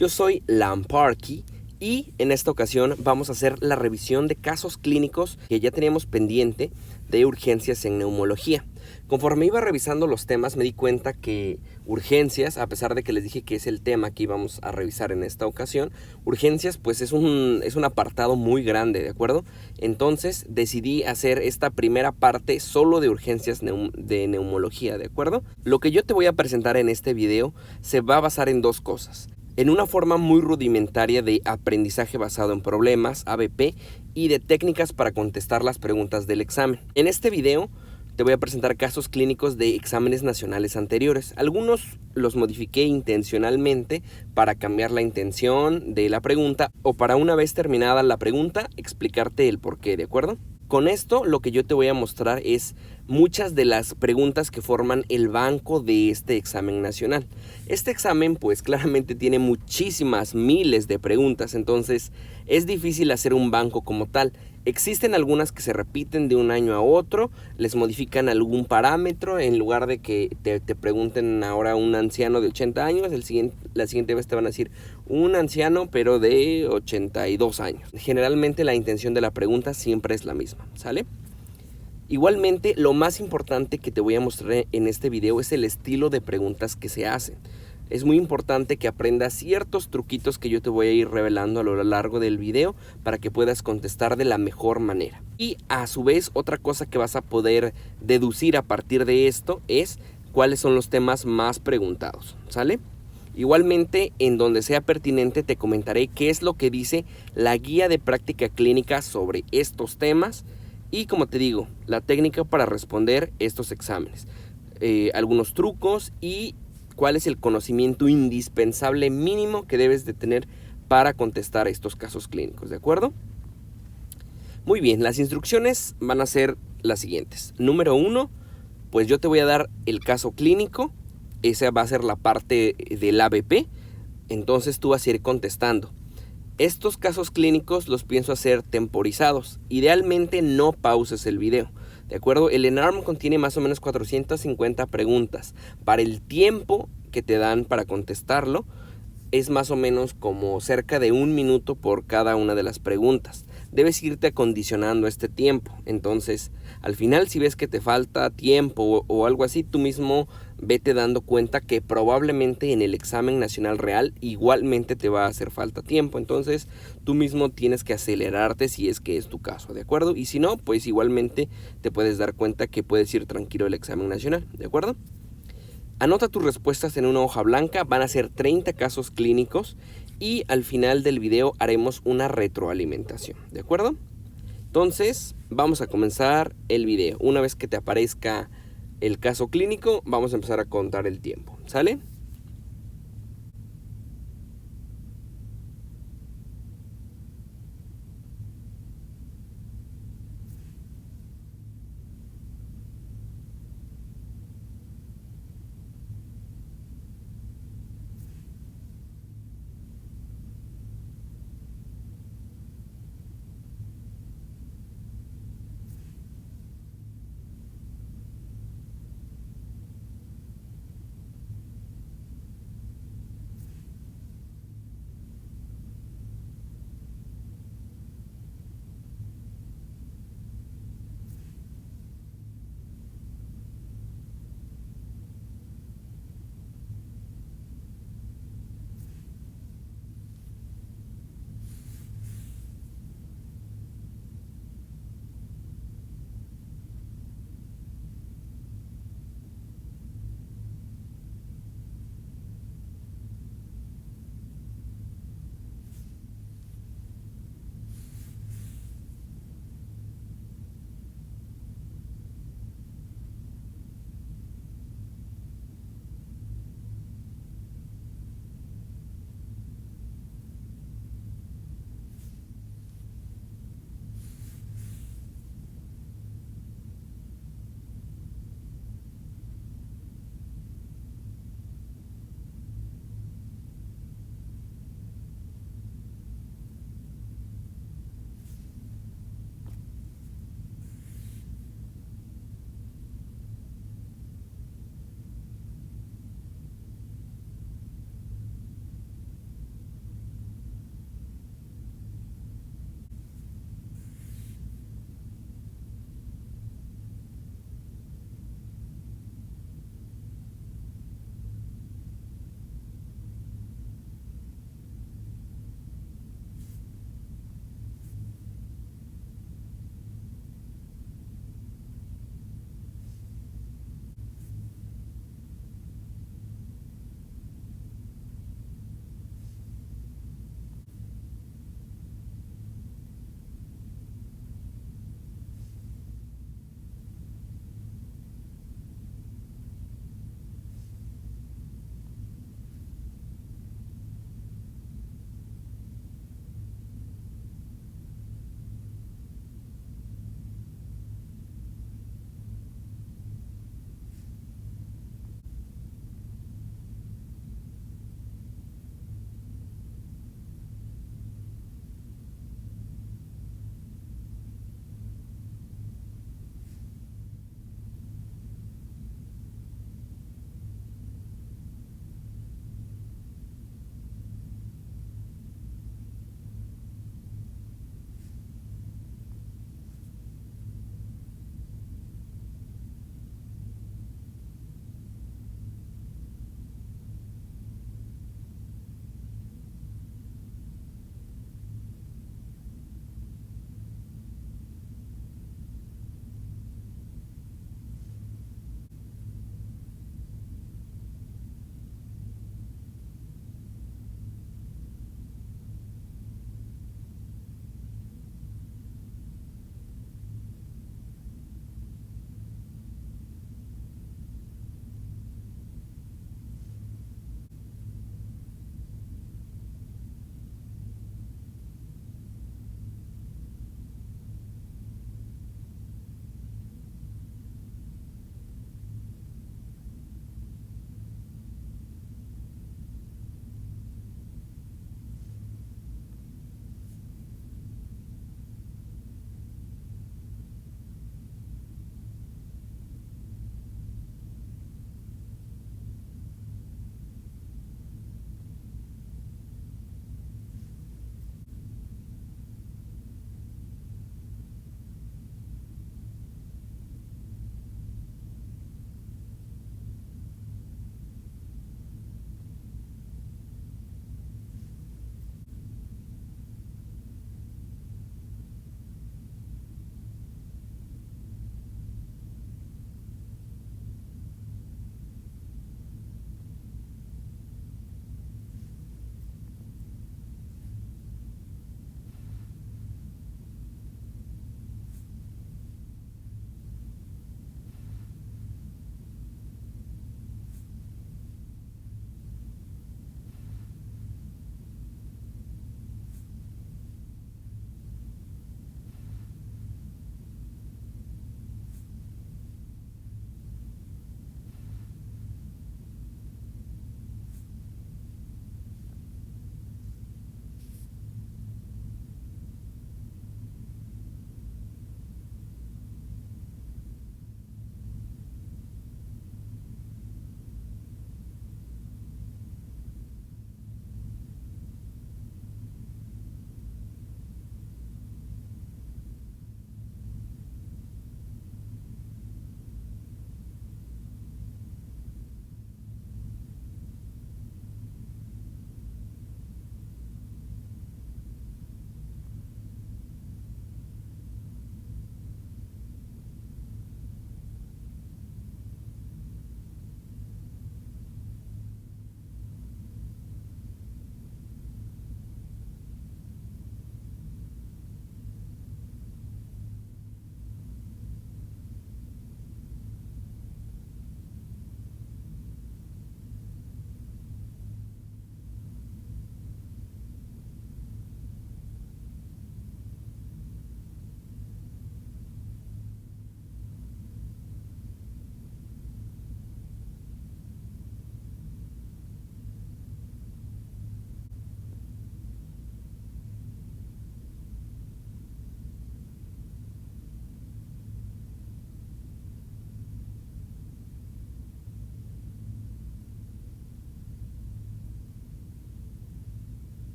Yo soy Lamparky y en esta ocasión vamos a hacer la revisión de casos clínicos que ya teníamos pendiente de urgencias en neumología. Conforme iba revisando los temas me di cuenta que urgencias, a pesar de que les dije que es el tema que íbamos a revisar en esta ocasión, urgencias pues es un apartado muy grande, ¿de acuerdo? Entonces decidí hacer esta primera parte solo de urgencias de neumología, ¿de acuerdo? Lo que yo te voy a presentar en este video se va a basar en dos cosas. En una forma muy rudimentaria de aprendizaje basado en problemas, ABP, y de técnicas para contestar las preguntas del examen. En este video te voy a presentar casos clínicos de exámenes nacionales anteriores. Algunos los modifiqué intencionalmente para cambiar la intención de la pregunta o para una vez terminada la pregunta explicarte el porqué, ¿de acuerdo? Con esto lo que yo te voy a mostrar es muchas de las preguntas que forman el banco de este examen nacional. Este examen pues claramente tiene muchísimas miles de preguntas, entonces es difícil hacer un banco como tal. Existen algunas que se repiten de un año a otro, les modifican algún parámetro, en lugar de que te pregunten ahora un anciano de 80 años, la siguiente vez te van a decir un anciano pero de 82 años. Generalmente la intención de la pregunta siempre es la misma, ¿sale? Igualmente, lo más importante que te voy a mostrar en este video es el estilo de preguntas que se hacen. Es muy importante que aprendas ciertos truquitos que yo te voy a ir revelando a lo largo del video para que puedas contestar de la mejor manera. Y a su vez, otra cosa que vas a poder deducir a partir de esto es cuáles son los temas más preguntados, ¿sale? Igualmente, en donde sea pertinente te comentaré qué es lo que dice la guía de práctica clínica sobre estos temas y, como te digo, la técnica para responder estos exámenes, algunos trucos y cuál es el conocimiento indispensable mínimo que debes de tener para contestar estos casos clínicos, ¿de acuerdo? Muy bien, las instrucciones van a ser las siguientes. Número 1, pues yo te voy a dar el caso clínico, esa va a ser la parte del ABP, entonces tú vas a ir contestando. Estos casos clínicos los pienso hacer temporizados, idealmente no pauses el video. ¿De acuerdo? El ENARM contiene más o menos 450 preguntas. Para el tiempo que te dan para contestarlo, es más o menos como cerca de 1 minuto por cada una de las preguntas. Debes irte acondicionando este tiempo. Entonces, al final, si ves que te falta tiempo o algo así, tú mismo vete dando cuenta que probablemente en el examen nacional real igualmente te va a hacer falta tiempo. Entonces, tú mismo tienes que acelerarte si es que es tu caso, ¿de acuerdo? Y si no, pues igualmente te puedes dar cuenta que puedes ir tranquilo al examen nacional, ¿de acuerdo? Anota tus respuestas en una hoja blanca, van a ser 30 casos clínicos y al final del video haremos una retroalimentación, ¿de acuerdo? Entonces, vamos a comenzar el video. Una vez que te aparezca el caso clínico, vamos a empezar a contar el tiempo, ¿sale?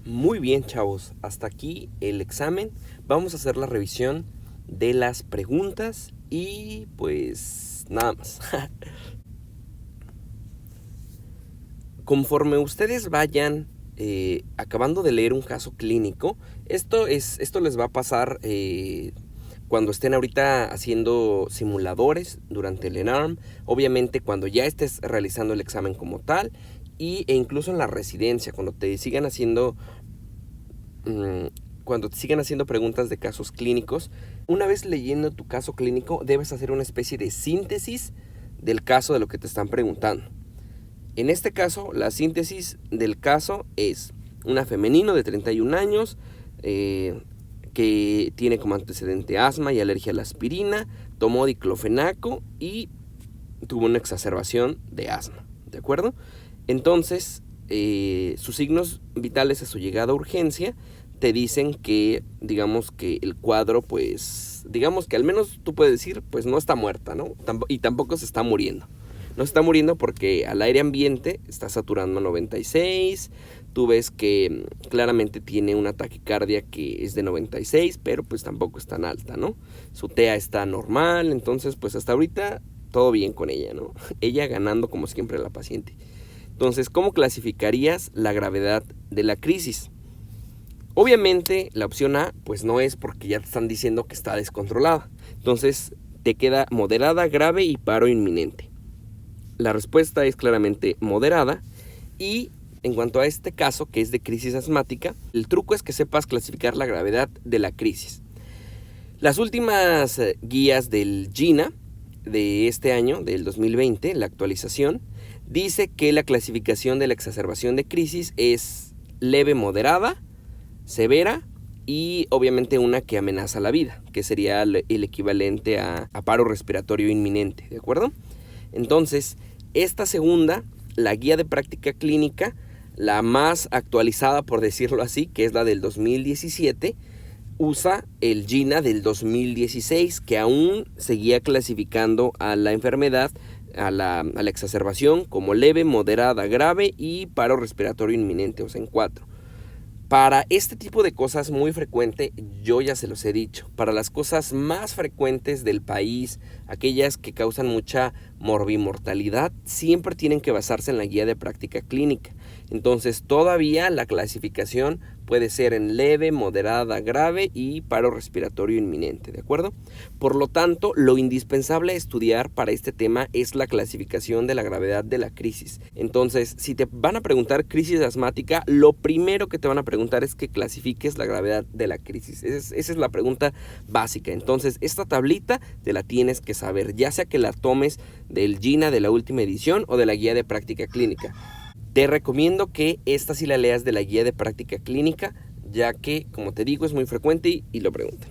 Muy bien, chavos, hasta aquí el examen. Vamos a hacer la revisión de las preguntas y pues nada más. Conforme ustedes vayan acabando de leer un caso clínico, esto les va a pasar cuando estén ahorita haciendo simuladores durante el ENARM, obviamente cuando ya estés realizando el examen como tal, e incluso en la residencia, cuando te sigan haciendo preguntas de casos clínicos. Una vez leyendo tu caso clínico, debes hacer una especie de síntesis del caso, de lo que te están preguntando. En este caso, la síntesis del caso es una femenino de 31 años que tiene como antecedente asma y alergia a la aspirina, tomó diclofenaco y tuvo una exacerbación de asma, ¿de acuerdo? Entonces, sus signos vitales a su llegada a urgencia te dicen que, digamos que el cuadro, pues, digamos que al menos tú puedes decir, pues no está muerta, ¿no? Y tampoco se está muriendo. No se está muriendo porque al aire ambiente está saturando a 96, tú ves que claramente tiene una taquicardia que es de 96, pero pues tampoco es tan alta, ¿no? Su TEA está normal, entonces pues hasta ahorita todo bien con ella, ¿no? Ella ganando como siempre la paciente. Entonces, ¿cómo clasificarías la gravedad de la crisis? Obviamente la opción A pues no es, porque ya te están diciendo que está descontrolada. Entonces te queda moderada, grave y paro inminente. La respuesta es claramente moderada. Y en cuanto a este caso, que es de crisis asmática, el truco es que sepas clasificar la gravedad de la crisis. Las últimas guías del GINA de este año, del 2020, la actualización, dice que la clasificación de la exacerbación de crisis es leve, moderada, severa y obviamente una que amenaza la vida, que sería el equivalente a paro respiratorio inminente, ¿de acuerdo? Entonces, esta segunda, la guía de práctica clínica, la más actualizada por decirlo así, que es la del 2017, usa el GINA del 2016, que aún seguía clasificando a la enfermedad, a la exacerbación como leve, moderada, grave y paro respiratorio inminente, o sea, en 4. Para este tipo de cosas muy frecuente, yo ya se los he dicho, para las cosas más frecuentes del país, aquellas que causan mucha morbimortalidad, siempre tienen que basarse en la guía de práctica clínica. Entonces, todavía la clasificación puede ser en leve, moderada, grave y paro respiratorio inminente, ¿de acuerdo? Por lo tanto, lo indispensable a estudiar para este tema es la clasificación de la gravedad de la crisis. Entonces, si te van a preguntar crisis asmática, lo primero que te van a preguntar es que clasifiques la gravedad de la crisis. Esa es la pregunta básica. Entonces, esta tablita te la tienes que saber, ya sea que la tomes del GINA de la última edición o de la guía de práctica clínica. Te recomiendo que esta sí la leas de la guía de práctica clínica, ya que, como te digo, es muy frecuente y lo preguntan.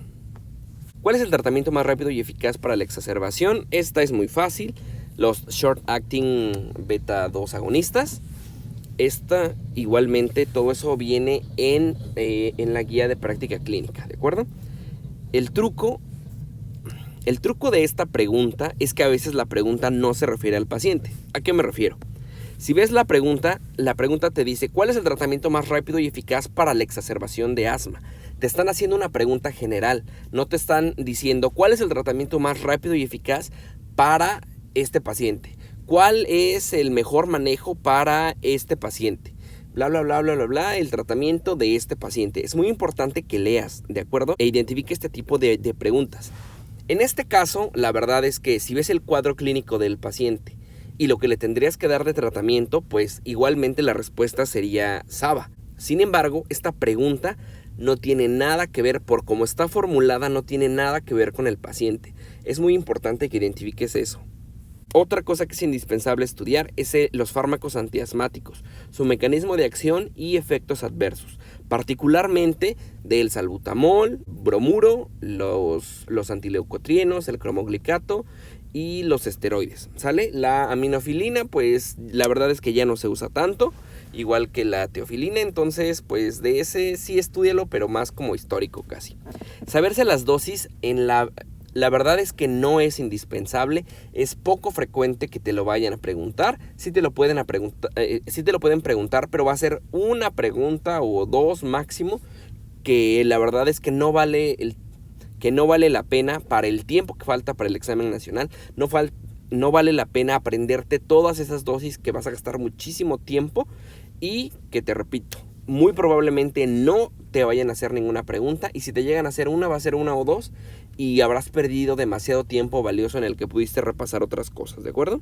¿Cuál es el tratamiento más rápido y eficaz para la exacerbación? Esta es muy fácil, los short acting beta 2 agonistas. Esta igualmente, todo eso viene en la guía de práctica clínica, ¿de acuerdo? El truco de esta pregunta es que a veces la pregunta no se refiere al paciente. ¿A qué me refiero? Si ves la pregunta te dice ¿cuál es el tratamiento más rápido y eficaz para la exacerbación de asma? Te están haciendo una pregunta general, no te están diciendo ¿cuál es el tratamiento más rápido y eficaz para este paciente? ¿Cuál es el mejor manejo para este paciente? Bla, bla, bla, bla, bla, bla, el tratamiento de este paciente. Es muy importante que leas, ¿de acuerdo? E identifique este tipo de preguntas. En este caso, la verdad es que si ves el cuadro clínico del paciente y lo que le tendrías que dar de tratamiento, pues igualmente la respuesta sería SABA. Sin embargo, esta pregunta no tiene nada que ver, por cómo está formulada, no tiene nada que ver con el paciente. Es muy importante que identifiques eso. Otra cosa que es indispensable estudiar es los fármacos antiasmáticos, su mecanismo de acción y efectos adversos, particularmente del salbutamol, bromuro, los antileucotrienos, el cromoglicato y los esteroides, ¿sale? La aminofilina, pues la verdad es que ya no se usa tanto, igual que la teofilina, entonces pues de ese sí estúdialo, pero más como histórico casi. Saberse las dosis en la La verdad es que no es indispensable, es poco frecuente que te lo vayan a preguntar. Sí te lo pueden preguntar, pero va a ser una pregunta o dos máximo, que la verdad es que no vale la pena para el tiempo que falta para el examen nacional. No vale la pena aprenderte todas esas dosis que vas a gastar muchísimo tiempo y que, te repito, muy probablemente no te vayan a hacer ninguna pregunta, y si te llegan a hacer una, va a ser una o dos y habrás perdido demasiado tiempo valioso en el que pudiste repasar otras cosas, ¿de acuerdo?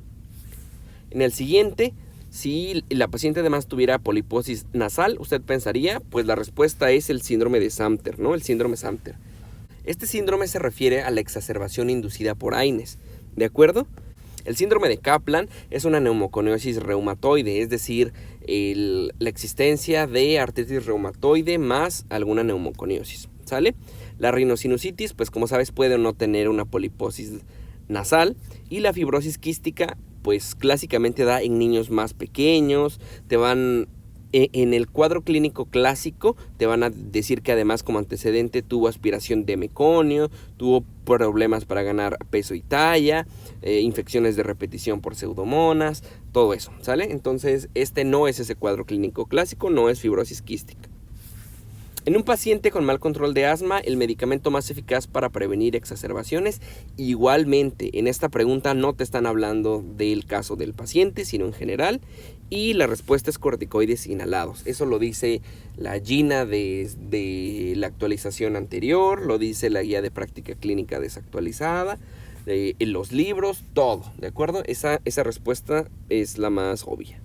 En el siguiente, si la paciente además tuviera poliposis nasal, usted pensaría, pues la respuesta es el síndrome de Samter, ¿no? El síndrome Samter. Este síndrome se refiere a la exacerbación inducida por AINES, ¿de acuerdo? El síndrome de Kaplan es una neumoconiosis reumatoide, es decir, la existencia de artritis reumatoide más alguna neumoconiosis, ¿sale? La rinosinusitis, pues como sabes, puede o no tener una poliposis nasal, y la fibrosis quística, pues clásicamente da en niños más pequeños. En el cuadro clínico clásico te van a decir que además como antecedente tuvo aspiración de meconio, tuvo problemas para ganar peso y talla, infecciones de repetición por pseudomonas, todo eso, ¿sale? Entonces este no es ese cuadro clínico clásico, no es fibrosis quística. En un paciente con mal control de asma, el medicamento más eficaz para prevenir exacerbaciones, igualmente en esta pregunta no te están hablando del caso del paciente, sino en general, y la respuesta es corticoides inhalados. Eso lo dice la GINA de la actualización anterior, lo dice la guía de práctica clínica desactualizada, en los libros, todo, ¿de acuerdo? Esa respuesta es la más obvia.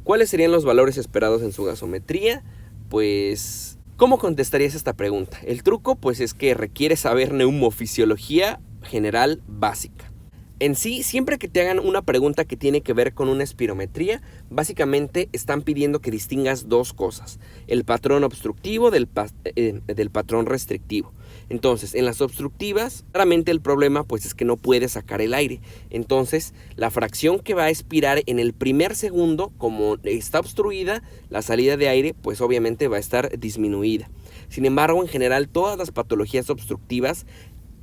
¿Cuáles serían los valores esperados en su gasometría? Pues, ¿cómo contestarías esta pregunta? El truco, pues, es que requiere saber neumofisiología general básica. En sí, siempre que te hagan una pregunta que tiene que ver con una espirometría, básicamente están pidiendo que distingas dos cosas: el patrón obstructivo del patrón restrictivo. Entonces, en las obstructivas, claramente el problema pues es que no puede sacar el aire. Entonces, la fracción que va a expirar en el primer segundo, como está obstruida, la salida de aire pues obviamente va a estar disminuida. Sin embargo, en general, todas las patologías obstructivas,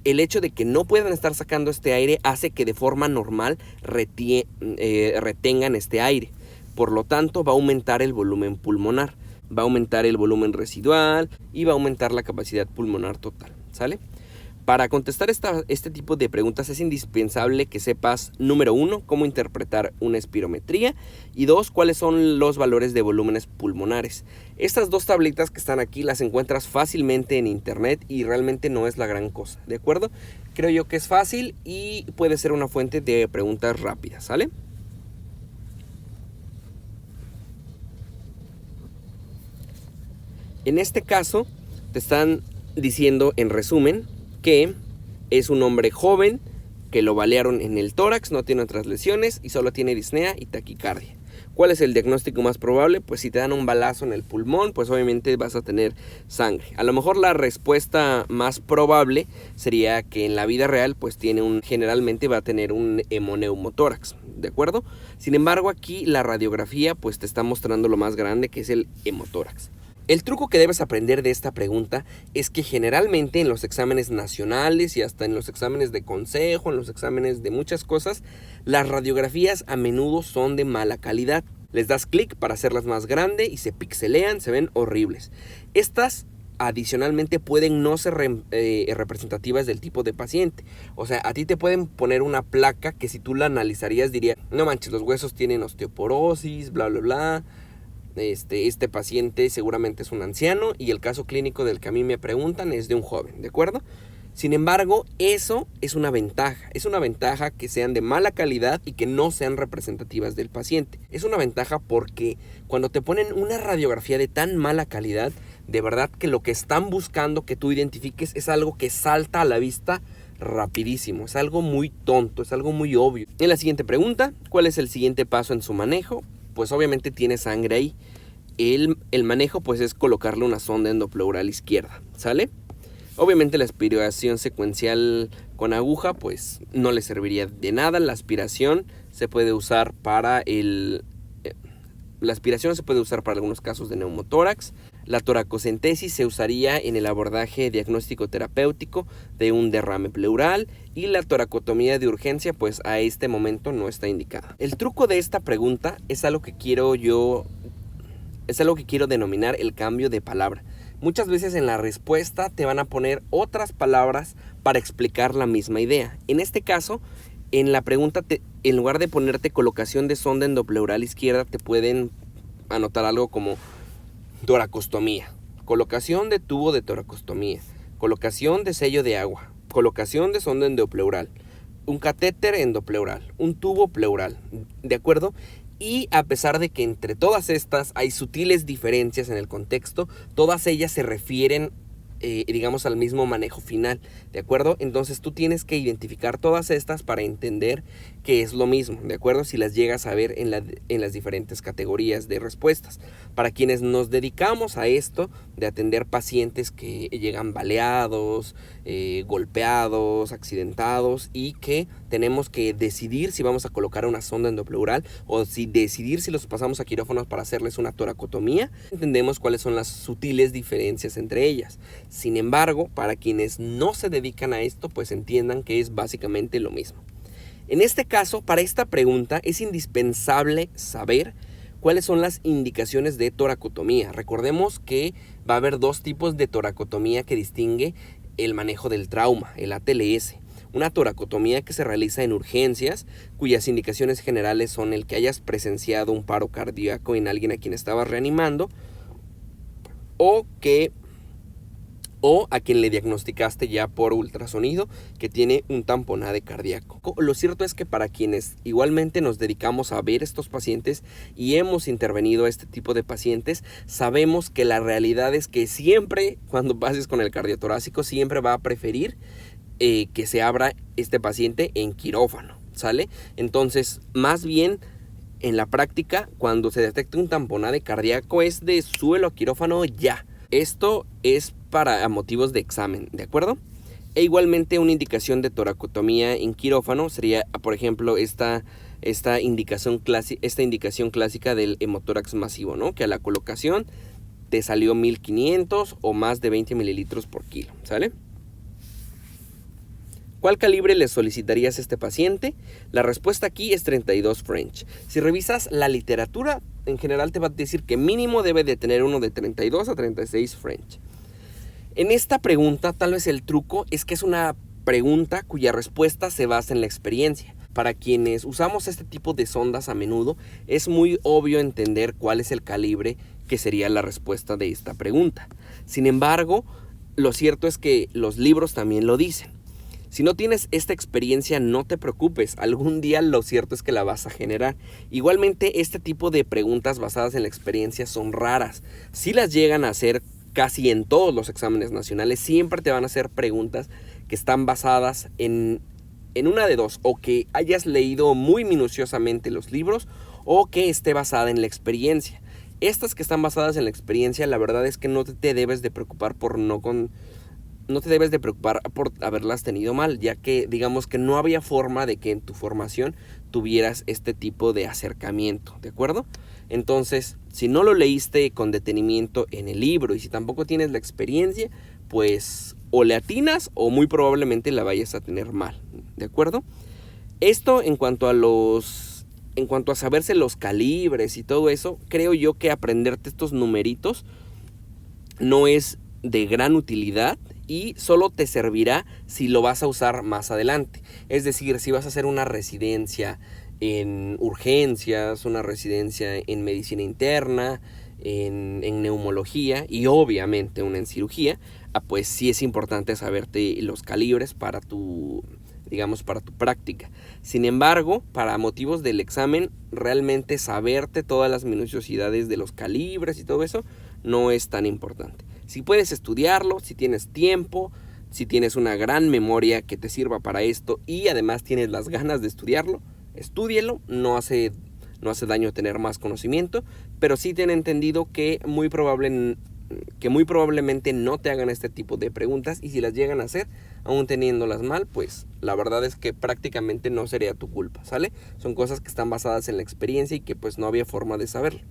el hecho de que no puedan estar sacando este aire hace que de forma normal retengan este aire. Por lo tanto, va a aumentar el volumen pulmonar, va a aumentar el volumen residual y va a aumentar la capacidad pulmonar total, ¿sale? Para contestar este tipo de preguntas es indispensable que sepas, número 1, cómo interpretar una espirometría, y 2, cuáles son los valores de volúmenes pulmonares. Estas dos tablitas que están aquí las encuentras fácilmente en internet y realmente no es la gran cosa, ¿de acuerdo? Creo yo que es fácil y puede ser una fuente de preguntas rápidas, ¿sale? En este caso, te están diciendo en resumen que es un hombre joven, que lo balearon en el tórax, no tiene otras lesiones y solo tiene disnea y taquicardia. ¿Cuál es el diagnóstico más probable? Pues si te dan un balazo en el pulmón, pues obviamente vas a tener sangre. A lo mejor la respuesta más probable sería que en la vida real pues generalmente va a tener un hemoneumotórax, ¿de acuerdo? Sin embargo, aquí la radiografía pues te está mostrando lo más grande, que es el hemotórax. El truco que debes aprender de esta pregunta es que generalmente en los exámenes nacionales y hasta en los exámenes de consejo, en los exámenes de muchas cosas, las radiografías a menudo son de mala calidad. Les das clic para hacerlas más grande y se pixelean, se ven horribles. Estas adicionalmente pueden no ser representativas del tipo de paciente. O sea, a ti te pueden poner una placa que si tú la analizarías diría, no manches, los huesos tienen osteoporosis, bla bla bla. Este paciente seguramente es un anciano y el caso clínico del que a mí me preguntan es de un joven, ¿de acuerdo? Sin embargo, eso es una ventaja que sean de mala calidad y que no sean representativas del paciente. Es una ventaja porque cuando te ponen una radiografía de tan mala calidad, de verdad que lo que están buscando que tú identifiques es algo que salta a la vista rapidísimo, es algo muy tonto, es algo muy obvio. En la siguiente pregunta, ¿cuál es el siguiente paso en su manejo? Pues obviamente tiene sangre ahí. El manejo pues es colocarle una sonda endopleural izquierda, ¿sale? Obviamente la aspiración secuencial con aguja pues no le serviría de nada. La aspiración se puede usar para algunos casos de neumotórax. La toracocentesis se usaría en el abordaje diagnóstico terapéutico de un derrame pleural y la toracotomía de urgencia pues a este momento no está indicada. El truco de esta pregunta es algo que quiero denominar el cambio de palabra. Muchas veces en la respuesta te van a poner otras palabras para explicar la misma idea. En este caso, en la pregunta, en lugar de ponerte colocación de sonda endopleural izquierda, te pueden anotar algo como toracostomía, colocación de tubo de toracostomía, colocación de sello de agua, colocación de sonda endopleural, un catéter endopleural, un tubo pleural, ¿de acuerdo? Y a pesar de que entre todas estas hay sutiles diferencias en el contexto, todas ellas se refieren digamos al mismo manejo final, ¿de acuerdo? Entonces tú tienes que identificar todas estas para entender que es lo mismo, ¿de acuerdo? Si las llegas a ver en las diferentes categorías de respuestas. Para quienes nos dedicamos a esto de atender pacientes que llegan baleados, golpeados, accidentados y que tenemos que decidir si vamos a colocar una sonda endopleural o decidir si los pasamos a quirófanos para hacerles una toracotomía, entendemos cuáles son las sutiles diferencias entre ellas. Sin embargo, para quienes no se dedican a esto, pues entiendan que es básicamente lo mismo. En este caso, para esta pregunta es indispensable saber cuáles son las indicaciones de toracotomía. Recordemos que va a haber dos tipos de toracotomía que distingue el manejo del trauma, el ATLS. Una toracotomía que se realiza en urgencias, cuyas indicaciones generales son el que hayas presenciado un paro cardíaco en alguien a quien estabas reanimando o a quien le diagnosticaste ya por ultrasonido que tiene un tamponade cardíaco. Lo cierto es que para quienes igualmente nos dedicamos a ver estos pacientes y hemos intervenido a este tipo de pacientes, sabemos que la realidad es que siempre, cuando pases con el cardiotorácico, siempre va a preferir que se abra este paciente en quirófano, ¿sale? Entonces, más bien, en la práctica, cuando se detecta un tamponade cardíaco es de suelo a quirófano ya. Esto es para motivos de examen, ¿de acuerdo? E igualmente una indicación de toracotomía en quirófano sería, por ejemplo, esta indicación clásica del hemotórax masivo, ¿no? Que a la colocación te salió 1500 o más de 20 mililitros por kilo, ¿sale? ¿Cuál calibre le solicitarías a este paciente? La respuesta aquí es 32 French. Si revisas la literatura, en general te va a decir que mínimo debe de tener uno de 32 a 36 French. En esta pregunta, tal vez el truco es que es una pregunta cuya respuesta se basa en la experiencia. Para quienes usamos este tipo de sondas a menudo, es muy obvio entender cuál es el calibre que sería la respuesta de esta pregunta. Sin embargo, lo cierto es que los libros también lo dicen. Si no tienes esta experiencia, no te preocupes, algún día lo cierto es que la vas a generar. Igualmente, este tipo de preguntas basadas en la experiencia son raras. Si las llegan a hacer casi en todos los exámenes nacionales, siempre te van a hacer preguntas que están basadas en una de dos, o que hayas leído muy minuciosamente los libros, o que esté basada en la experiencia. Estas que están basadas en la experiencia, la verdad es que no te debes de preocupar por haberlas tenido mal, ya que digamos que no había forma de que en tu formación tuvieras este tipo de acercamiento, ¿de acuerdo? Entonces, si no lo leíste con detenimiento en el libro y si tampoco tienes la experiencia, pues o le atinas o muy probablemente la vayas a tener mal, ¿de acuerdo? Esto en cuanto a saberse los calibres y todo eso, creo yo que aprenderte estos numeritos no es de gran utilidad y solo te servirá si lo vas a usar más adelante. Es decir, si vas a hacer una residencia en urgencias, una residencia en medicina interna, en neumología y obviamente una en cirugía, pues sí es importante saberte los calibres para tu práctica. Sin embargo, para motivos del examen, realmente saberte todas las minuciosidades de los calibres y todo eso no es tan importante. Si puedes estudiarlo, si tienes tiempo, si tienes una gran memoria que te sirva para esto y además tienes las ganas de estudiarlo, estúdielo, no hace daño tener más conocimiento, pero sí ten entendido que muy probablemente no te hagan este tipo de preguntas y si las llegan a hacer, aún teniéndolas mal, pues la verdad es que prácticamente no sería tu culpa, ¿sale? Son cosas que están basadas en la experiencia y que pues no había forma de saberlo.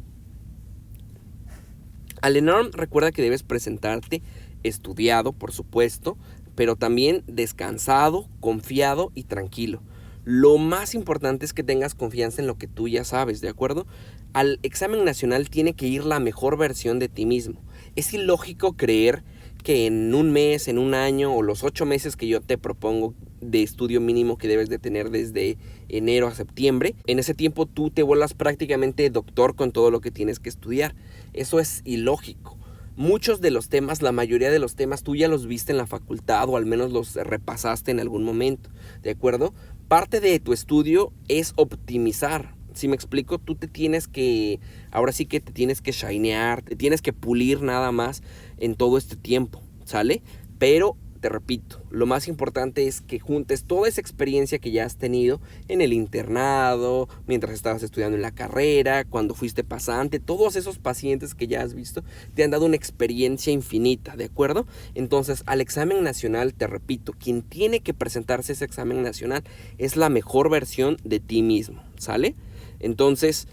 Al ENARM recuerda que debes presentarte estudiado, por supuesto, pero también descansado, confiado y tranquilo. Lo más importante es que tengas confianza en lo que tú ya sabes, ¿de acuerdo? Al examen nacional tiene que ir la mejor versión de ti mismo. Es ilógico creer que en un mes, en un año o los 8 meses que yo te propongo de estudio mínimo que debes de tener desde enero a septiembre, en ese tiempo tú te vuelvas prácticamente doctor con todo lo que tienes que estudiar. Eso es ilógico. Muchos de los temas, la mayoría de los temas, tú ya los viste en la facultad o al menos los repasaste en algún momento, ¿de acuerdo? Parte de tu estudio es optimizar. Si me explico, tú te tienes que, ahora sí que te tienes que shinear, te tienes que pulir nada más en todo este tiempo, ¿sale? Pero te repito, lo más importante es que juntes toda esa experiencia que ya has tenido en el internado, mientras estabas estudiando en la carrera, cuando fuiste pasante, todos esos pacientes que ya has visto te han dado una experiencia infinita, ¿de acuerdo? Entonces, al examen nacional, te repito, quien tiene que presentarse ese examen nacional es la mejor versión de ti mismo, ¿sale? Entonces,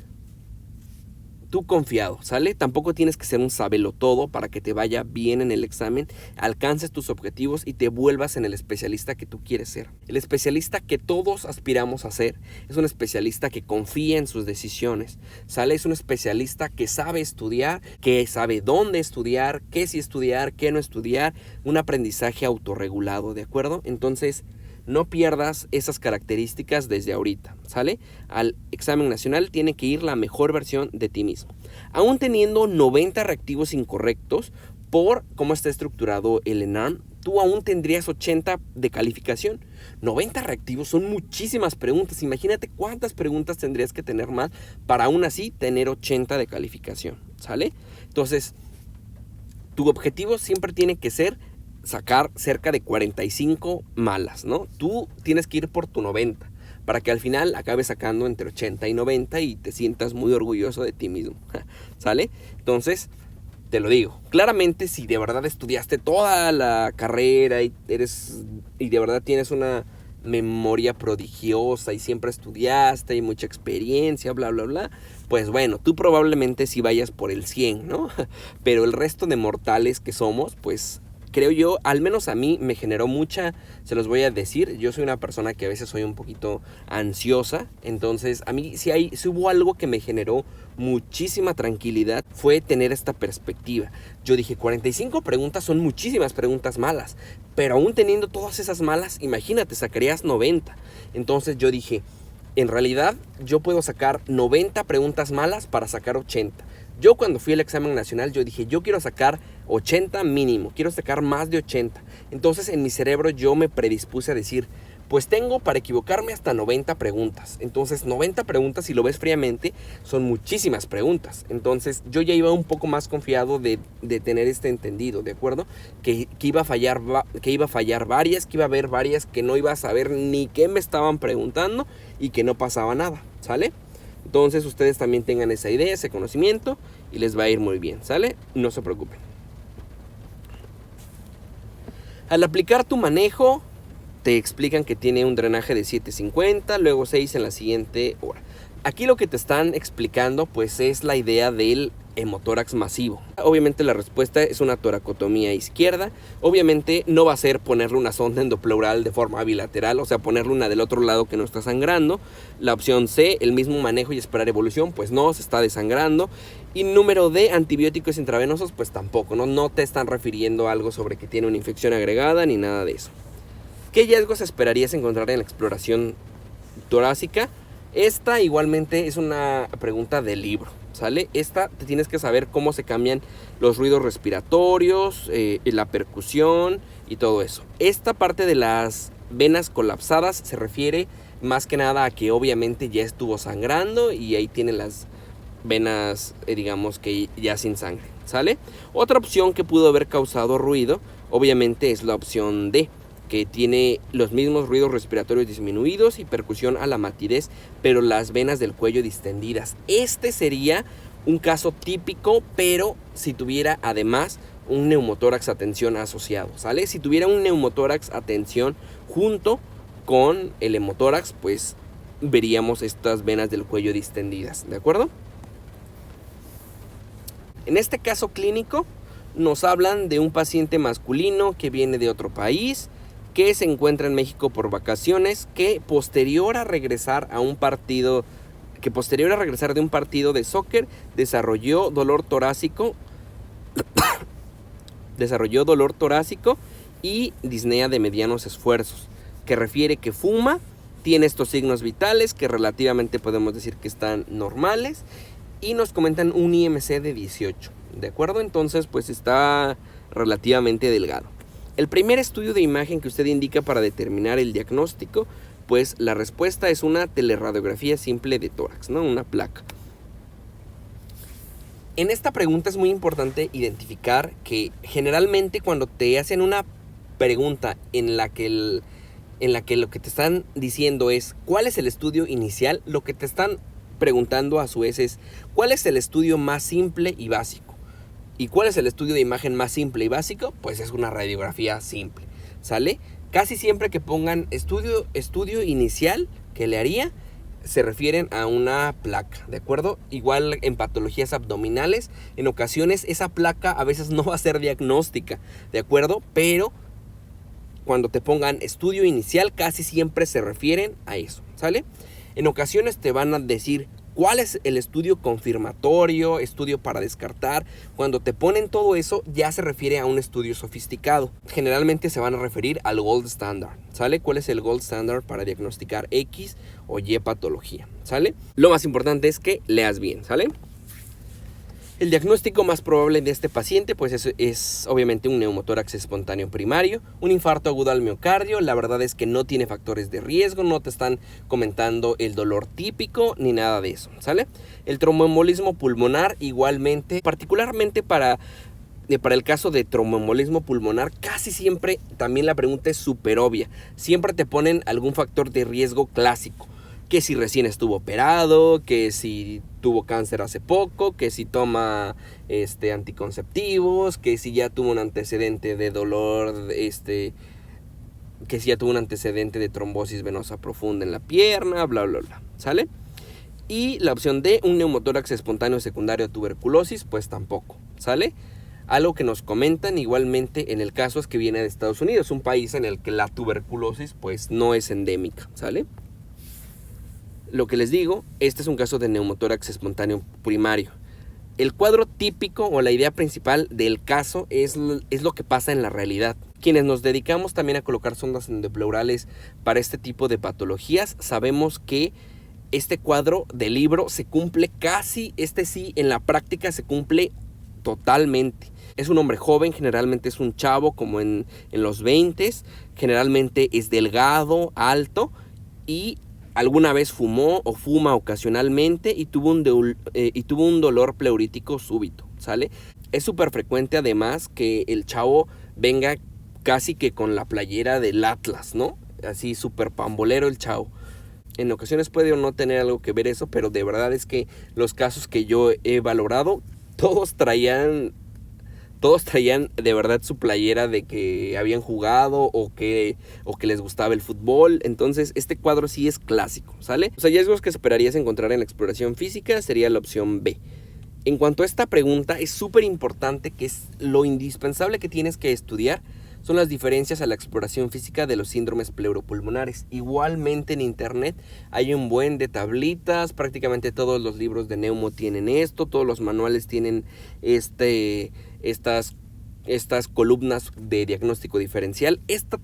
tú confiado, ¿sale? Tampoco tienes que ser un sabelotodo para que te vaya bien en el examen, alcances tus objetivos y te vuelvas en el especialista que tú quieres ser. El especialista que todos aspiramos a ser es un especialista que confía en sus decisiones, ¿sale? Es un especialista que sabe estudiar, que sabe dónde estudiar, qué sí estudiar, qué no estudiar, un aprendizaje autorregulado, ¿de acuerdo? Entonces, no pierdas esas características desde ahorita, ¿sale? Al examen nacional tiene que ir la mejor versión de ti mismo. Aún teniendo 90 reactivos incorrectos por cómo está estructurado el ENARM, tú aún tendrías 80 de calificación. 90 reactivos son muchísimas preguntas. Imagínate cuántas preguntas tendrías que tener más para aún así tener 80 de calificación, ¿sale? Entonces, tu objetivo siempre tiene que ser sacar cerca de 45 malas, ¿no? Tú tienes que ir por tu 90 para que al final acabes sacando entre 80 y 90 y te sientas muy orgulloso de ti mismo, ¿sale? Entonces, te lo digo, claramente si de verdad estudiaste toda la carrera y de verdad tienes una memoria prodigiosa y siempre estudiaste y mucha experiencia, bla, bla, bla, pues bueno, tú probablemente sí vayas por el 100, ¿no? Pero el resto de mortales que somos, pues creo yo, al menos a mí me generó mucha, se los voy a decir, yo soy una persona que a veces soy un poquito ansiosa, entonces a mí si hubo algo que me generó muchísima tranquilidad, fue tener esta perspectiva. Yo dije, 45 preguntas son muchísimas preguntas malas, pero aún teniendo todas esas malas, imagínate, sacarías 90. Entonces yo dije, en realidad yo puedo sacar 90 preguntas malas para sacar 80. Yo cuando fui al examen nacional, yo dije, yo quiero sacar 80 mínimo, quiero sacar más de 80. Entonces en mi cerebro yo me predispuse a decir, pues tengo para equivocarme hasta 90 preguntas. Entonces 90 preguntas, si lo ves fríamente, son muchísimas preguntas. Entonces yo ya iba un poco más confiado de tener este entendido, ¿de acuerdo? Que iba a fallar varias, que iba a haber varias que no iba a saber ni qué me estaban preguntando y que no pasaba nada, ¿sale? Entonces ustedes también tengan esa idea, ese conocimiento y les va a ir muy bien, ¿sale? No se preocupen. Al aplicar tu manejo, te explican que tiene un drenaje de 750, luego 6 en la siguiente hora. Aquí lo que te están explicando pues es la idea del hemotórax masivo. Obviamente la respuesta es una toracotomía izquierda. Obviamente no va a ser ponerle una sonda endopleural de forma bilateral, o sea, ponerle una del otro lado que no está sangrando. La opción C, el mismo manejo y esperar evolución, pues no, se está desangrando. Y número D, antibióticos intravenosos, pues tampoco, no te están refiriendo a algo sobre que tiene una infección agregada ni nada de eso. ¿Qué hallazgos esperarías encontrar en la exploración torácica? Esta igualmente es una pregunta del libro, ¿sale? Esta te tienes que saber cómo se cambian los ruidos respiratorios, la percusión y todo eso. Esta parte de las venas colapsadas se refiere más que nada a que obviamente ya estuvo sangrando y ahí tienen las venas, digamos que ya sin sangre, ¿sale? Otra opción que pudo haber causado ruido, obviamente es la opción D, que tiene los mismos ruidos respiratorios disminuidos y percusión a la matidez, pero las venas del cuello distendidas. Este sería un caso típico, pero si tuviera además un neumotórax a tensión asociado, ¿sale? Si tuviera un neumotórax a tensión junto con el hemotórax, pues veríamos estas venas del cuello distendidas, ¿de acuerdo? En este caso clínico nos hablan de un paciente masculino que viene de otro país, que se encuentra en México por vacaciones, que posterior a regresar de un partido de soccer, desarrolló dolor torácico y disnea de medianos esfuerzos, que refiere que fuma, tiene estos signos vitales que relativamente podemos decir que están normales, y nos comentan un IMC de 18, ¿de acuerdo? Entonces pues está relativamente delgado. El primer estudio de imagen que usted indica para determinar el diagnóstico, pues la respuesta es una teleradiografía simple de tórax, ¿no? Una placa. En esta pregunta es muy importante identificar que generalmente cuando te hacen una pregunta en la que lo que te están diciendo es ¿cuál es el estudio inicial? Lo que te están preguntando a su vez es ¿cuál es el estudio más simple y básico? ¿Y cuál es el estudio de imagen más simple y básico? Pues es una radiografía simple, ¿sale? Casi siempre que pongan estudio inicial que le haría, se refieren a una placa, ¿de acuerdo? Igual en patologías abdominales, en ocasiones esa placa a veces no va a ser diagnóstica, ¿de acuerdo? Pero cuando te pongan estudio inicial casi siempre se refieren a eso, ¿sale? En ocasiones te van a decir cuál es el estudio confirmatorio, estudio para descartar. Cuando te ponen todo eso ya se refiere a un estudio sofisticado. Generalmente se van a referir al gold standard, ¿sale? ¿Cuál es el gold standard para diagnosticar X o Y patología? ¿Sale? Lo más importante es que leas bien, ¿sale? El diagnóstico más probable de este paciente pues es obviamente un neumotórax espontáneo primario, un infarto agudo al miocardio. La verdad es que no tiene factores de riesgo, no te están comentando el dolor típico ni nada de eso, ¿sale? El tromboembolismo pulmonar igualmente, particularmente para el caso de tromboembolismo pulmonar, casi siempre también la pregunta es súper obvia. Siempre te ponen algún factor de riesgo clásico. Que si recién estuvo operado, que si tuvo cáncer hace poco, que si toma anticonceptivos, que si ya tuvo un antecedente de dolor, que si ya tuvo un antecedente de trombosis venosa profunda en la pierna, bla, bla, bla, ¿sale? Y la opción D, un neumotórax espontáneo secundario a tuberculosis, pues tampoco, ¿sale? Algo que nos comentan igualmente en el caso es que viene de Estados Unidos, un país en el que la tuberculosis pues no es endémica, ¿sale? Lo que les digo, este es un caso de neumotórax espontáneo primario. El cuadro típico o la idea principal del caso es lo que pasa en la realidad. Quienes nos dedicamos también a colocar sondas endopleurales para este tipo de patologías, sabemos que este cuadro del libro se cumple casi, sí, en la práctica se cumple totalmente. Es un hombre joven, generalmente es un chavo como en los 20s, generalmente es delgado, alto y alguna vez fumó o fuma ocasionalmente y tuvo un dolor pleurítico súbito, ¿sale? Es súper frecuente además que el chavo venga casi que con la playera del Atlas, ¿no? Así súper pambolero el chavo. En ocasiones puede o no tener algo que ver eso, pero de verdad es que los casos que yo he valorado, todos traían de verdad su playera de que habían jugado o que les gustaba el fútbol. Entonces este cuadro sí es clásico, ¿sale? Los hallazgos que esperarías encontrar en la exploración física sería la opción B. En cuanto a esta pregunta, es súper importante que es lo indispensable que tienes que estudiar son las diferencias a la exploración física de los síndromes pleuropulmonares. Igualmente en internet hay un buen de tablitas, prácticamente todos los libros de neumo tienen esto, todos los manuales tienen estas columnas de diagnóstico diferencial. Esta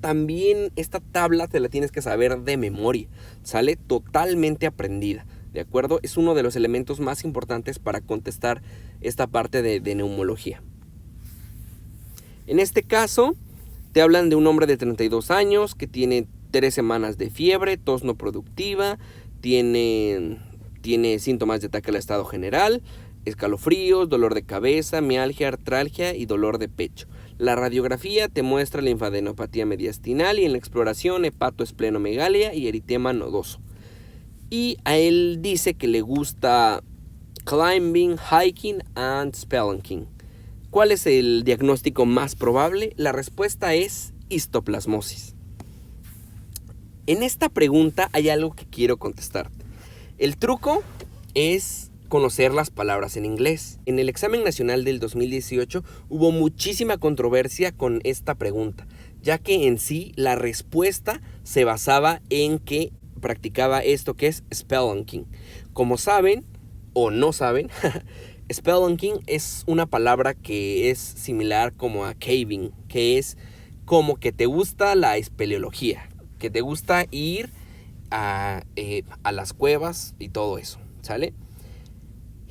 tabla te la tienes que saber de memoria, sale totalmente aprendida, ¿de acuerdo? Es uno de los elementos más importantes para contestar esta parte de neumología. En este caso, te hablan de un hombre de 32 años que tiene 3 semanas de fiebre, tos no productiva, tiene síntomas de ataque al estado general, escalofríos, dolor de cabeza, mialgia, artralgia y dolor de pecho. La radiografía te muestra linfadenopatía mediastinal y en la exploración hepatoesplenomegalia y eritema nodoso. Y a él dice que le gusta climbing, hiking and spelunking. ¿Cuál es el diagnóstico más probable? La respuesta es histoplasmosis. En esta pregunta hay algo que quiero contestarte. El truco es conocer las palabras en inglés. En el examen nacional del 2018 hubo muchísima controversia con esta pregunta, ya que en sí la respuesta se basaba en que practicaba esto que es spelunking. Como saben o no saben, spelunking es una palabra que es similar como a caving, que es como que te gusta la espeleología, que te gusta ir a las cuevas y todo eso, ¿sale?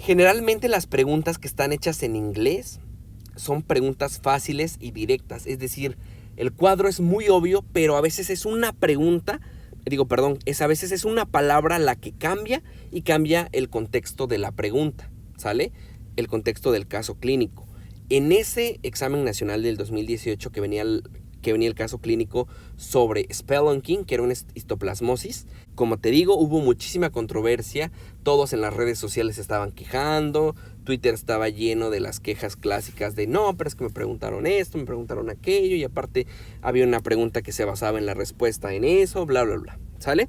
Generalmente las preguntas que están hechas en inglés son preguntas fáciles y directas, es decir, el cuadro es muy obvio, pero a veces es una pregunta, a veces es una palabra la que cambia y cambia el contexto de la pregunta, ¿sale? El contexto del caso clínico. En ese examen nacional del 2018 que venía el caso clínico sobre spelunking, que era una histoplasmosis, como te digo, hubo muchísima controversia, todos en las redes sociales estaban quejando, Twitter estaba lleno de las quejas clásicas de no, pero es que me preguntaron esto, me preguntaron aquello, y aparte había una pregunta que se basaba en la respuesta en eso, bla, bla, bla, ¿sale?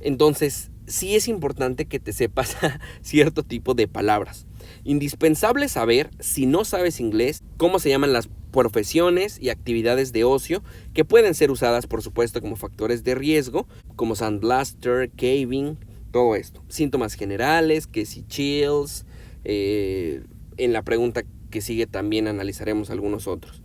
Entonces, sí es importante que te sepas cierto tipo de palabras. Indispensable saber, si no sabes inglés, cómo se llaman las profesiones y actividades de ocio que pueden ser usadas, por supuesto, como factores de riesgo, como sandblaster, caving, todo esto. Síntomas generales, que si chills. En la pregunta que sigue también analizaremos algunos otros.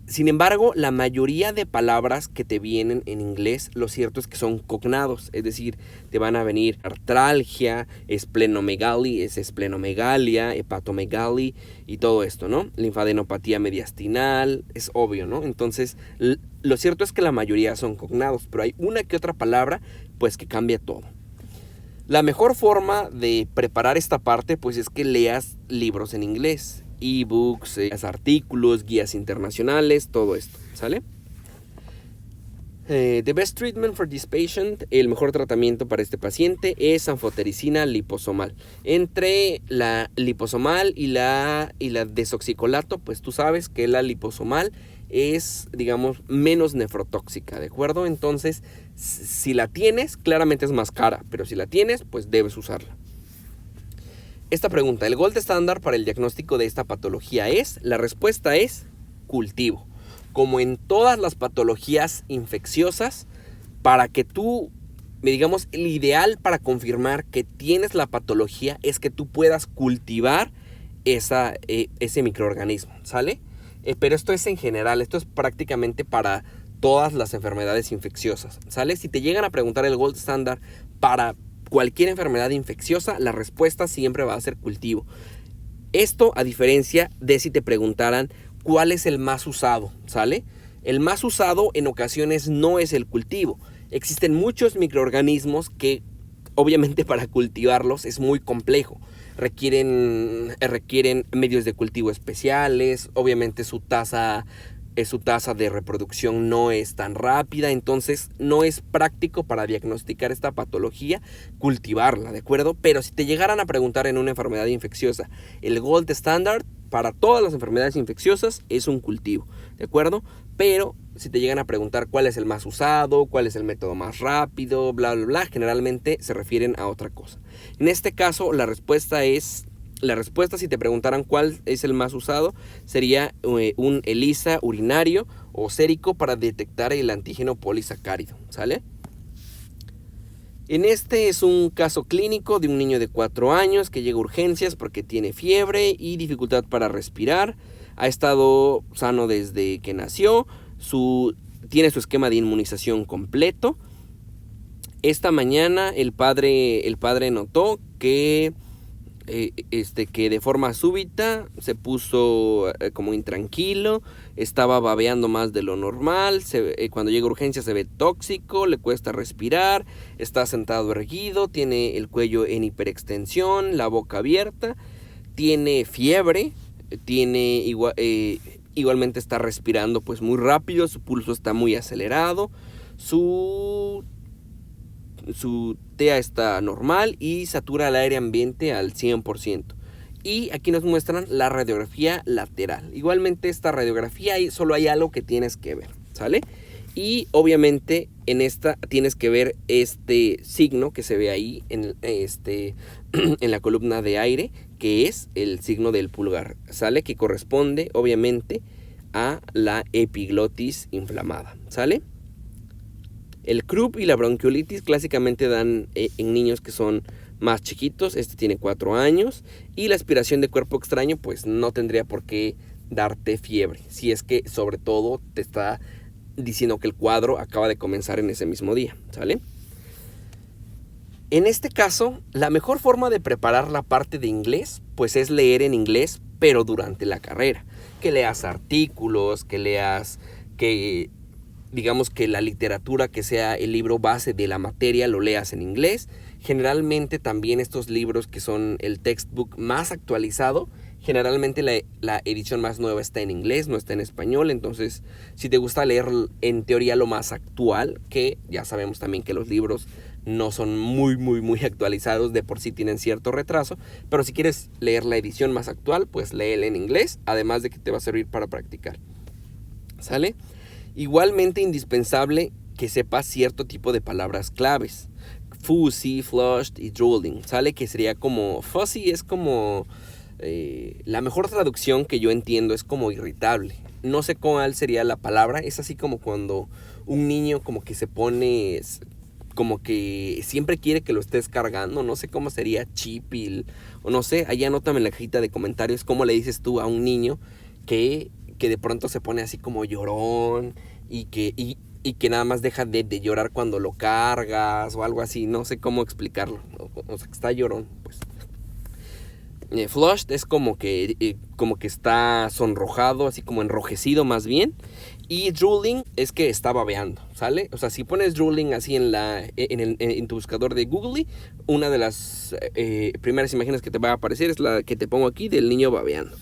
Sin embargo, la mayoría de palabras que te vienen en inglés, lo cierto es que son cognados, es decir, te van a venir artralgia, esplenomegalia, hepatomegalia y todo esto, ¿no? Linfadenopatía mediastinal, es obvio, ¿no? Entonces, lo cierto es que la mayoría son cognados, pero hay una que otra palabra, pues, que cambia todo. La mejor forma de preparar esta parte, pues, es que leas libros en inglés. Ebooks, artículos, guías internacionales, todo esto, ¿sale? The best treatment for this patient, el mejor tratamiento para este paciente es anfotericina liposomal. Entre la liposomal y la desoxicolato, pues tú sabes que la liposomal es, digamos, menos nefrotóxica, ¿de acuerdo? Entonces, si la tienes, claramente es más cara, pero si la tienes, pues debes usarla. Esta pregunta, ¿el gold estándar para el diagnóstico de esta patología es? La respuesta es cultivo. Como en todas las patologías infecciosas, para que tú, digamos, el ideal para confirmar que tienes la patología es que tú puedas cultivar ese microorganismo, ¿sale? Pero esto es en general, esto es prácticamente para todas las enfermedades infecciosas, ¿sale? Si te llegan a preguntar el gold estándar para cualquier enfermedad infecciosa, la respuesta siempre va a ser cultivo. Esto a diferencia de si te preguntaran cuál es el más usado, ¿sale? El más usado en ocasiones no es el cultivo. Existen muchos microorganismos que obviamente para cultivarlos es muy complejo. Requieren medios de cultivo especiales, obviamente su tasa de reproducción no es tan rápida, entonces no es práctico para diagnosticar esta patología cultivarla, ¿de acuerdo? Pero si te llegaran a preguntar en una enfermedad infecciosa, el gold standard para todas las enfermedades infecciosas es un cultivo, ¿de acuerdo? Pero si te llegan a preguntar cuál es el más usado, cuál es el método más rápido, bla, bla, bla, generalmente se refieren a otra cosa. En este caso, la respuesta, si te preguntaran cuál es el más usado, sería un ELISA urinario o sérico para detectar el antígeno polisacárido, ¿sale? En este es un caso clínico de un niño de 4 años que llega a urgencias porque tiene fiebre y dificultad para respirar. Ha estado sano desde que nació, tiene su esquema de inmunización completo. Esta mañana el padre notó que de forma súbita se puso como intranquilo, estaba babeando más de lo normal, cuando llega a urgencia se ve tóxico, le cuesta respirar, está sentado erguido, tiene el cuello en hiperextensión, la boca abierta, tiene fiebre, igualmente está respirando pues muy rápido, su pulso está muy acelerado, su TEA está normal y satura el aire ambiente al 100%. Y aquí nos muestran la radiografía lateral. Igualmente esta radiografía solo hay algo que tienes que ver, ¿sale? Y obviamente en esta tienes que ver este signo que se ve ahí en la columna de aire, que es el signo del pulgar, ¿sale? Que corresponde obviamente a la epiglotis inflamada, ¿sale? El croup y la bronquiolitis clásicamente dan en niños que son más chiquitos. Este tiene 4 años. Y la aspiración de cuerpo extraño pues no tendría por qué darte fiebre, si es que sobre todo te está diciendo que el cuadro acaba de comenzar en ese mismo día, ¿sale? En este caso, la mejor forma de preparar la parte de inglés pues es leer en inglés, pero durante la carrera. Que leas artículos, que leas digamos que la literatura que sea el libro base de la materia lo leas en inglés. Generalmente también estos libros que son el textbook más actualizado, generalmente la edición más nueva está en inglés, no está en español. Entonces, si te gusta leer en teoría lo más actual, que ya sabemos también que los libros no son muy actualizados, de por sí tienen cierto retraso, pero si quieres leer la edición más actual, pues léela en inglés, además de que te va a servir para practicar, ¿sale? Igualmente indispensable que sepas cierto tipo de palabras claves. Fuzzy, flushed y drooling, ¿sale? Que sería como... Fuzzy es como... la mejor traducción que yo entiendo es como irritable. No sé cuál sería la palabra. Es así como cuando un niño como que se pone... como que siempre quiere que lo estés cargando. No sé cómo sería chipil. O no sé, allá anótame en la cajita de comentarios cómo le dices tú a un niño que de pronto se pone así como llorón y que nada más deja de llorar cuando lo cargas o algo así. No sé cómo explicarlo. O sea, que está llorón, pues. Flushed es como que está sonrojado, así como enrojecido más bien. Y drooling es que está babeando, ¿sale? O sea, si pones drooling así en tu buscador de Google, una de las primeras imágenes que te va a aparecer es la que te pongo aquí del niño babeando.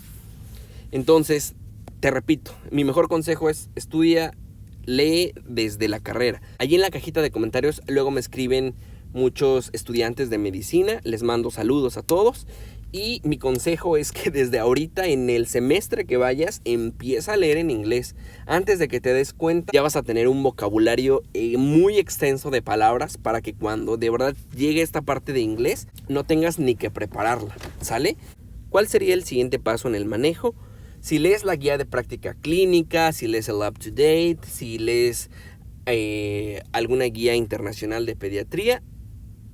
Entonces, te repito, mi mejor consejo es estudia, lee desde la carrera. Allí en la cajita de comentarios luego me escriben muchos estudiantes de medicina. Les mando saludos a todos. Y mi consejo es que desde ahorita en el semestre que vayas empieza a leer en inglés. Antes de que te des cuenta ya vas a tener un vocabulario muy extenso de palabras para que cuando de verdad llegue esta parte de inglés no tengas ni que prepararla, ¿sale? ¿Cuál sería el siguiente paso en el manejo? Si lees la guía de práctica clínica, si lees el Up to Date, si lees alguna guía internacional de pediatría,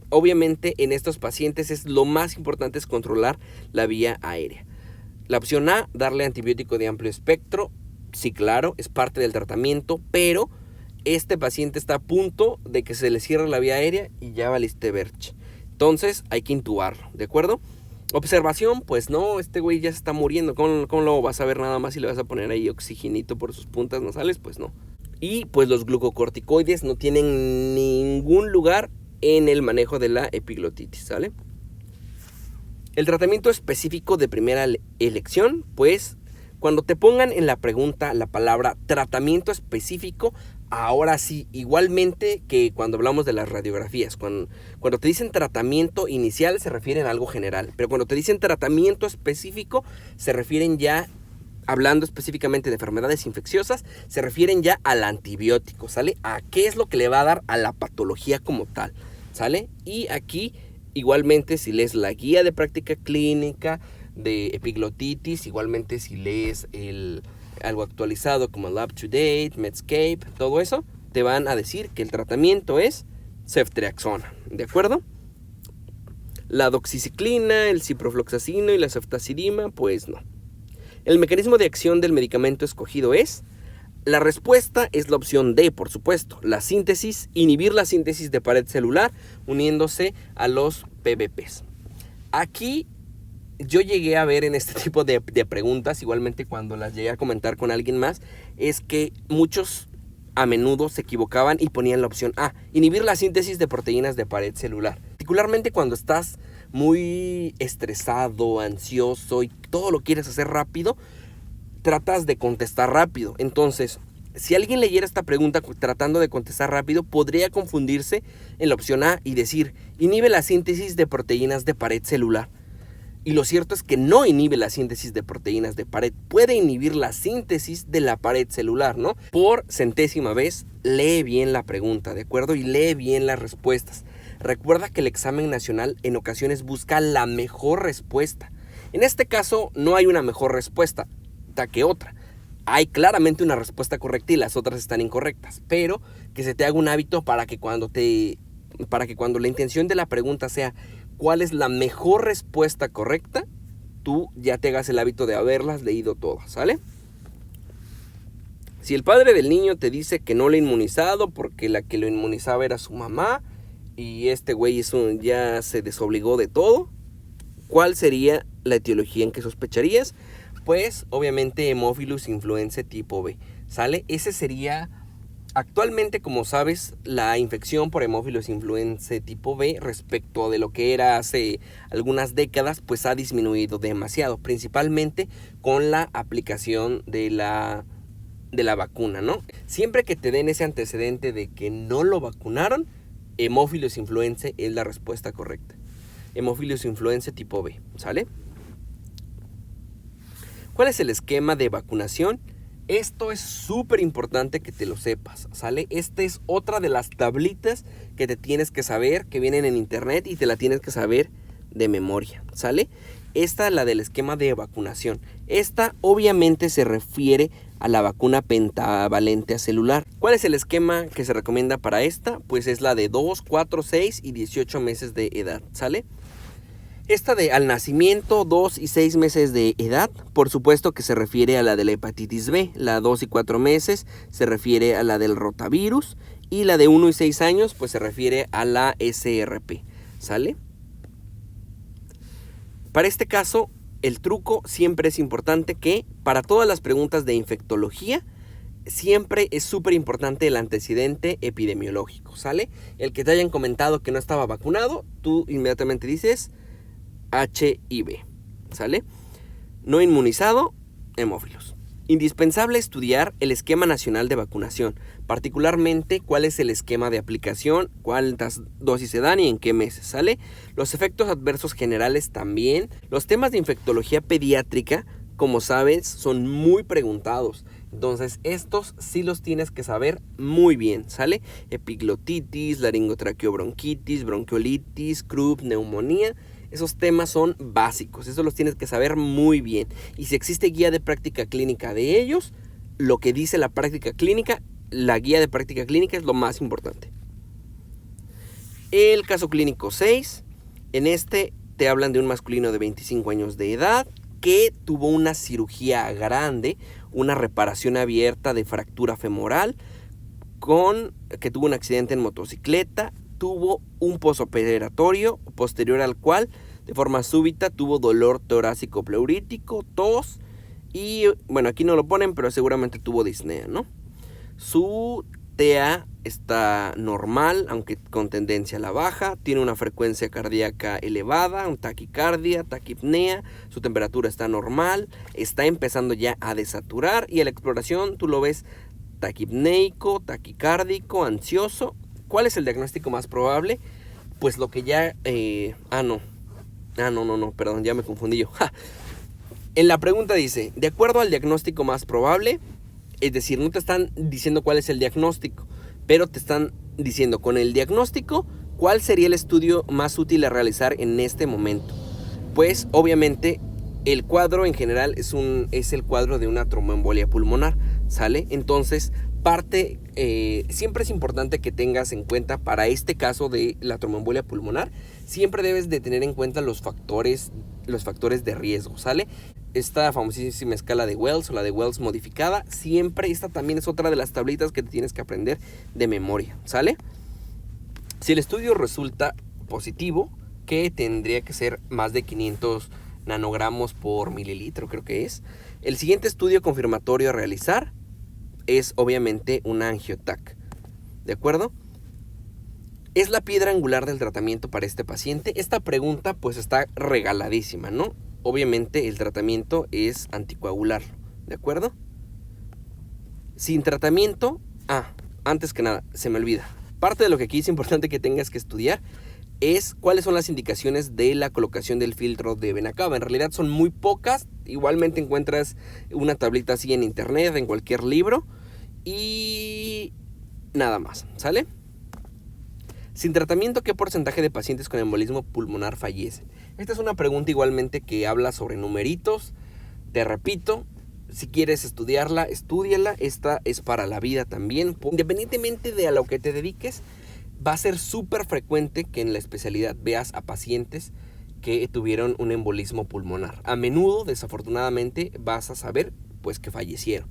obviamente en estos pacientes lo más importante es controlar la vía aérea. La opción A, darle antibiótico de amplio espectro. Sí, claro, es parte del tratamiento, pero este paciente está a punto de que se le cierre la vía aérea y ya valiste berch. Entonces hay que intubarlo, ¿de acuerdo? Observación, pues no, este güey ya se está muriendo. ¿Cómo lo vas a ver nada más si le vas a poner ahí oxigenito por sus puntas nasales? Pues no. Y pues los glucocorticoides no tienen ningún lugar en el manejo de la epiglotitis, ¿sale? El tratamiento específico de primera elección, pues cuando te pongan en la pregunta la palabra tratamiento específico, ahora sí, igualmente que cuando hablamos de las radiografías, cuando te dicen tratamiento inicial se refieren a algo general, pero cuando te dicen tratamiento específico se refieren ya, hablando específicamente de enfermedades infecciosas, se refieren ya al antibiótico, ¿sale? A qué es lo que le va a dar a la patología como tal, ¿sale? Y aquí, igualmente, si lees la guía de práctica clínica de epiglotitis, igualmente si lees algo actualizado como el Up to Date, Medscape, todo eso, te van a decir que el tratamiento es ceftriaxona, ¿de acuerdo? La doxiciclina, el ciprofloxacino y la ceftazidima, pues no. El mecanismo de acción del medicamento escogido es... La respuesta es la opción D, por supuesto. La síntesis, inhibir la síntesis de pared celular uniéndose a los PBPs. Aquí yo llegué a ver en este tipo de preguntas, igualmente cuando las llegué a comentar con alguien más, es que muchos a menudo se equivocaban y ponían la opción A, inhibir la síntesis de proteínas de pared celular. Particularmente cuando estás muy estresado, ansioso y todo lo quieres hacer rápido, tratas de contestar rápido. Entonces, si alguien leyera esta pregunta tratando de contestar rápido, podría confundirse en la opción A y decir, inhibe la síntesis de proteínas de pared celular. Y lo cierto es que no inhibe la síntesis de proteínas de pared, puede inhibir la síntesis de la pared celular, ¿no? Por centésima vez, lee bien la pregunta, ¿de acuerdo? Y lee bien las respuestas. Recuerda que el examen nacional en ocasiones busca la mejor respuesta. En este caso no hay una mejor respuesta que otra. Hay claramente una respuesta correcta y las otras están incorrectas, pero que se te haga un hábito para que cuando la intención de la pregunta sea cuál es la mejor respuesta correcta, tú ya te hagas el hábito de haberlas leído todas, ¿sale? Si el padre del niño te dice que no lo ha inmunizado porque la que lo inmunizaba era su mamá y este güey ya se desobligó de todo, ¿cuál sería la etiología en que sospecharías? Pues obviamente Haemophilus influenzae tipo B, ¿sale? Ese sería, actualmente como sabes, la infección por Haemophilus influenzae tipo B respecto de lo que era hace algunas décadas, pues ha disminuido demasiado, principalmente con la aplicación de la vacuna, ¿no? Siempre que te den ese antecedente de que no lo vacunaron, Haemophilus influenzae es la respuesta correcta. Haemophilus influenzae tipo B, ¿sale? ¿Cuál es el esquema de vacunación? Esto es súper importante que te lo sepas, ¿sale? Esta es otra de las tablitas que te tienes que saber, que vienen en internet y te la tienes que saber de memoria, ¿sale? Esta es la del esquema de vacunación. Esta obviamente se refiere a la vacuna pentavalente acelular. ¿Cuál es el esquema que se recomienda para esta? Pues es la de 2, 4, 6 y 18 meses de edad, ¿sale? Esta de al nacimiento, 2 y 6 meses de edad, por supuesto que se refiere a la de la hepatitis B. La 2 y 4 meses se refiere a la del rotavirus. Y la de 1 y 6 años pues se refiere a la SRP, ¿sale? Para este caso, el truco siempre es importante que para todas las preguntas de infectología, siempre es súper importante el antecedente epidemiológico, ¿sale? El que te hayan comentado que no estaba vacunado, tú inmediatamente dices HIV, ¿sale? No inmunizado, hemófilos. Indispensable estudiar el esquema nacional de vacunación, particularmente cuál es el esquema de aplicación, cuántas dosis se dan y en qué meses, ¿sale? Los efectos adversos generales también. Los temas de infectología pediátrica, como sabes, son muy preguntados. Entonces, estos sí los tienes que saber muy bien, ¿sale? Epiglotitis, laringotraqueobronquitis, bronquiolitis, croup, neumonía. Esos temas son básicos, eso los tienes que saber muy bien. Y si existe guía de práctica clínica de ellos, lo que dice la práctica clínica, la guía de práctica clínica es lo más importante. El caso clínico 6, en este te hablan de un masculino de 25 años de edad que tuvo una cirugía grande, una reparación abierta de fractura femoral, que tuvo un accidente en motocicleta, tuvo un posoperatorio posterior al cual de forma súbita tuvo dolor torácico pleurítico, tos y bueno, aquí no lo ponen, pero seguramente tuvo disnea, ¿no? Su TA está normal, aunque con tendencia a la baja, tiene una frecuencia cardíaca elevada, un taquicardia, taquipnea, su temperatura está normal, está empezando ya a desaturar y a la exploración tú lo ves taquipneico, taquicárdico, ansioso. ¿Cuál es el diagnóstico más probable? Pues lo que ya... perdón, ya me confundí yo. En la pregunta dice, de acuerdo al diagnóstico más probable, es decir, no te están diciendo cuál es el diagnóstico, pero te están diciendo con el diagnóstico cuál sería el estudio más útil a realizar en este momento. Pues obviamente el cuadro en general es el cuadro de una tromboembolia pulmonar, ¿sale? Entonces siempre es importante que tengas en cuenta para este caso de la tromboembolia pulmonar, siempre debes de tener en cuenta los factores de riesgo, ¿sale? Esta famosísima escala de Wells o la de Wells modificada, siempre esta también es otra de las tablitas que te tienes que aprender de memoria, ¿sale? Si el estudio resulta positivo, que tendría que ser más de 500 nanogramos por mililitro, creo que es, el siguiente estudio confirmatorio a realizar es obviamente una angiotac, ¿de acuerdo? ¿Es la piedra angular del tratamiento para este paciente? Esta pregunta pues está regaladísima, ¿no? Obviamente el tratamiento es anticoagular, ¿de acuerdo? Sin tratamiento, antes que nada, se me olvida. Parte de lo que aquí es importante que tengas que estudiar es cuáles son las indicaciones de la colocación del filtro de vena cava. En realidad son muy pocas, igualmente encuentras una tablita así en internet, en cualquier libro. Y nada más, ¿sale? Sin tratamiento, ¿qué porcentaje de pacientes con embolismo pulmonar fallecen? Esta es una pregunta igualmente que habla sobre numeritos. Te repito, si quieres estudiarla, estúdiala. Esta es para la vida también. Independientemente de a lo que te dediques, va a ser súper frecuente que en la especialidad veas a pacientes que tuvieron un embolismo pulmonar. A menudo, desafortunadamente, vas a saber pues que fallecieron.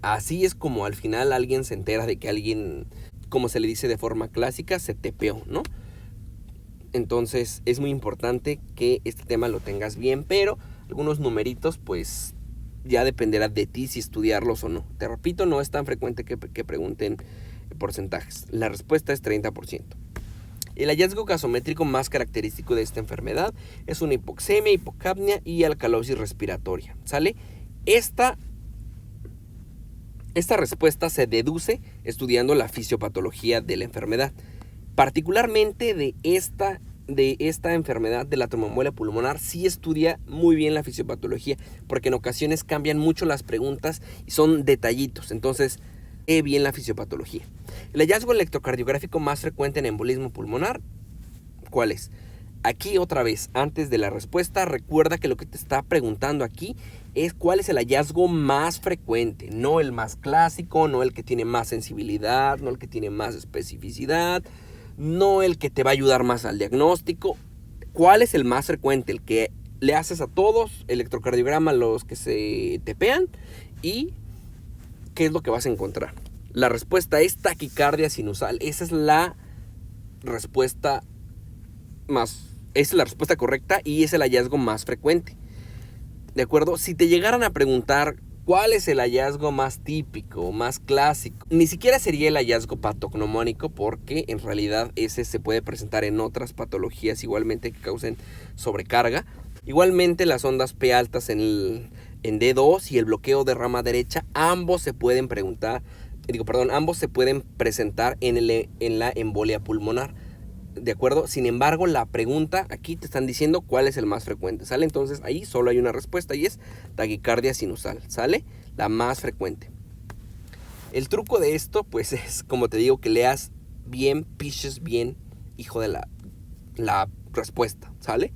Así es como al final alguien se entera de que alguien, como se le dice de forma clásica, se tepeó, ¿no? Entonces es muy importante que este tema lo tengas bien, pero algunos numeritos pues ya dependerá de ti si estudiarlos o no. Te repito, no es tan frecuente que pregunten porcentajes. La respuesta es 30%. El hallazgo gasométrico más característico de esta enfermedad es una hipoxemia, hipocapnia y alcalosis respiratoria, ¿sale? Esta respuesta se deduce estudiando la fisiopatología de la enfermedad, particularmente de esta enfermedad de la tromboembolia pulmonar. Sí estudia muy bien la fisiopatología, porque en ocasiones cambian mucho las preguntas y son detallitos. Entonces, bien la fisiopatología. El hallazgo electrocardiográfico más frecuente en embolismo pulmonar, ¿cuál es? Aquí otra vez, antes de la respuesta, recuerda que lo que te está preguntando aquí es cuál es el hallazgo más frecuente, no el más clásico, no el que tiene más sensibilidad, no el que tiene más especificidad, no el que te va a ayudar más al diagnóstico. ¿Cuál es el más frecuente? El que le haces a todos, electrocardiograma a los que se tepean, y ¿qué es lo que vas a encontrar? La respuesta es taquicardia sinusal. Esa es la respuesta correcta y es el hallazgo más frecuente. ¿De acuerdo? Si te llegaran a preguntar cuál es el hallazgo más típico, más clásico, ni siquiera sería el hallazgo patognomónico, porque en realidad ese se puede presentar en otras patologías igualmente que causen sobrecarga. Igualmente las ondas P altas en D2 y el bloqueo de rama derecha, ambos se pueden presentar en la embolia pulmonar. ¿De acuerdo? Sin embargo, la pregunta aquí te están diciendo cuál es el más frecuente, ¿sale? Entonces ahí solo hay una respuesta y es taquicardia sinusal, ¿sale? La más frecuente. El truco de esto, pues es, como te digo, que leas bien, piches bien, hijo de la respuesta, ¿sale?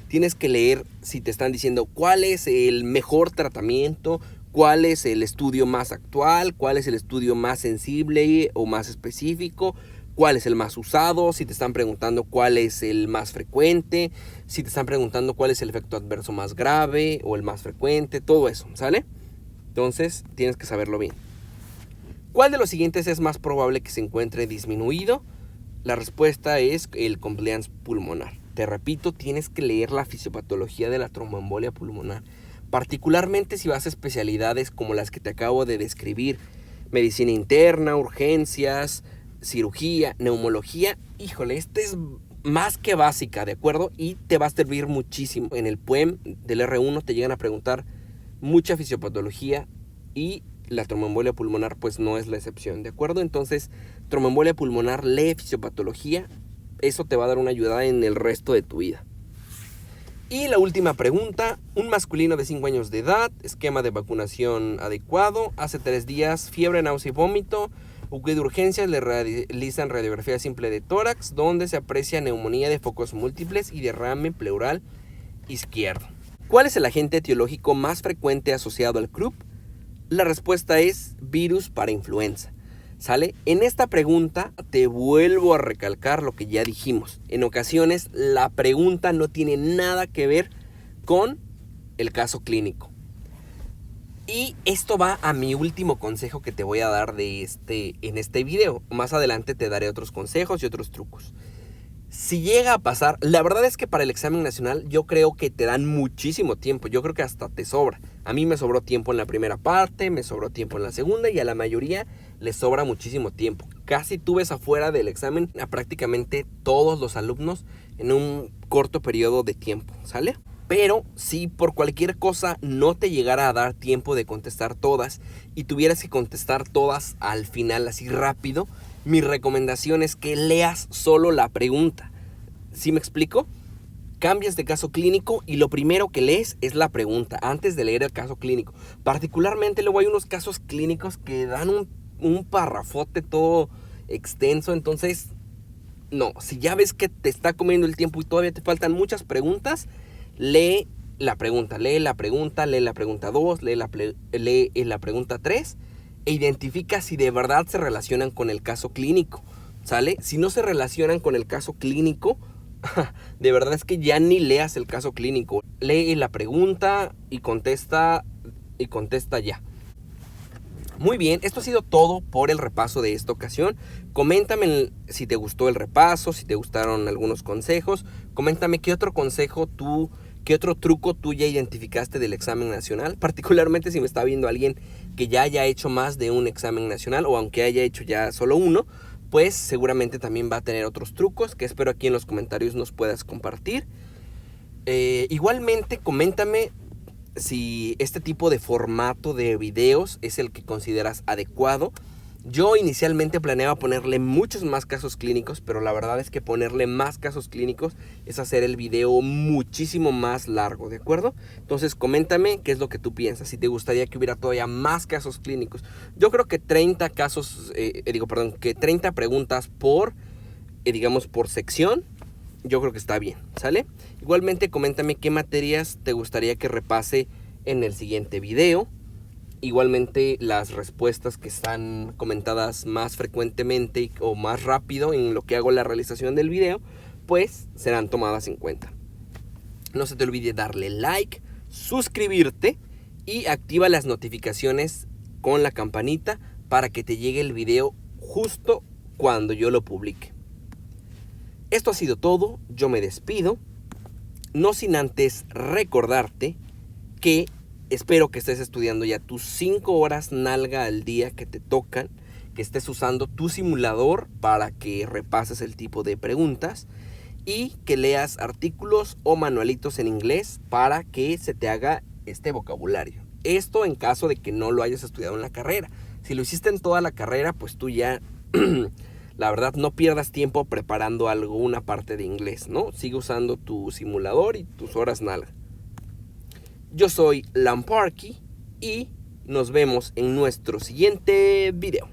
Tienes que leer si te están diciendo cuál es el mejor tratamiento, cuál es el estudio más actual, cuál es el estudio más sensible o más específico, cuál es el más usado, si te están preguntando cuál es el más frecuente, si te están preguntando cuál es el efecto adverso más grave o el más frecuente, todo eso, ¿sale? Entonces tienes que saberlo bien. ¿Cuál de los siguientes es más probable que se encuentre disminuido? La respuesta es el compliance pulmonar. Te repito, tienes que leer la fisiopatología de la tromboembolia pulmonar, particularmente si vas a especialidades como las que te acabo de describir: medicina interna, urgencias, cirugía, neumología. Híjole, esta es más que básica, ¿de acuerdo? Y te va a servir muchísimo. En el PUEM del R1 te llegan a preguntar mucha fisiopatología y la tromboembolia pulmonar pues no es la excepción, ¿de acuerdo? Entonces, tromboembolia pulmonar, lee fisiopatología. Eso te va a dar una ayuda en el resto de tu vida. Y la última pregunta: un masculino de 5 años de edad, esquema de vacunación adecuado, hace 3 días, fiebre, náusea y vómito, de urgencias, le realizan radiografía simple de tórax, donde se aprecia neumonía de focos múltiples y derrame pleural izquierdo. ¿Cuál es el agente etiológico más frecuente asociado al croup? La respuesta es virus para influenza, ¿sale? En esta pregunta te vuelvo a recalcar lo que ya dijimos. En ocasiones la pregunta no tiene nada que ver con el caso clínico. Y esto va a mi último consejo que te voy a dar en este video. Más adelante te daré otros consejos y otros trucos. Si llega a pasar, la verdad es que para el examen nacional yo creo que te dan muchísimo tiempo. Yo creo que hasta te sobra. A mí me sobró tiempo en la primera parte, me sobró tiempo en la segunda y a la mayoría les sobra muchísimo tiempo. Casi tú ves afuera del examen a prácticamente todos los alumnos en un corto periodo de tiempo, ¿sale? Pero si por cualquier cosa no te llegara a dar tiempo de contestar todas y tuvieras que contestar todas al final así rápido, mi recomendación es que leas solo la pregunta. ¿Sí me explico? Cambias de caso clínico y lo primero que lees es la pregunta antes de leer el caso clínico. Particularmente luego hay unos casos clínicos que dan un parrafote todo extenso. Entonces, no, si ya ves que te está comiendo el tiempo y todavía te faltan muchas preguntas, lee la pregunta 2, lee la pregunta 3 e identifica si de verdad se relacionan con el caso clínico, ¿sale? Si no se relacionan con el caso clínico, de verdad es que ya ni leas el caso clínico. Lee la pregunta y contesta ya. Muy bien, esto ha sido todo por el repaso de esta ocasión. Coméntame si te gustó el repaso, si te gustaron algunos consejos. Coméntame qué otro qué otro truco tú ya identificaste del examen nacional. Particularmente si me está viendo alguien que ya haya hecho más de un examen nacional o aunque haya hecho ya solo uno, pues seguramente también va a tener otros trucos que espero aquí en los comentarios nos puedas compartir. Igualmente, coméntame si este tipo de formato de videos es el que consideras adecuado. Yo inicialmente planeaba ponerle muchos más casos clínicos, pero la verdad es que ponerle más casos clínicos es hacer el video muchísimo más largo, ¿de acuerdo? Entonces coméntame qué es lo que tú piensas, si te gustaría que hubiera todavía más casos clínicos. Yo creo que 30 preguntas por sección, yo creo que está bien, ¿sale? Igualmente coméntame qué materias te gustaría que repase en el siguiente video. Igualmente las respuestas que están comentadas más frecuentemente o más rápido en lo que hago la realización del video, pues serán tomadas en cuenta. No se te olvide darle like, suscribirte y activa las notificaciones con la campanita para que te llegue el video justo cuando yo lo publique. Esto ha sido todo, yo me despido, no sin antes recordarte que espero que estés estudiando ya tus 5 horas nalga al día que te tocan, que estés usando tu simulador para que repases el tipo de preguntas y que leas artículos o manualitos en inglés para que se te haga este vocabulario. Esto en caso de que no lo hayas estudiado en la carrera. Si lo hiciste en toda la carrera, pues tú ya... La verdad, no pierdas tiempo preparando alguna parte de inglés, ¿no? Sigue usando tu simulador y tus horas nalga. Yo soy Lamparky y nos vemos en nuestro siguiente video.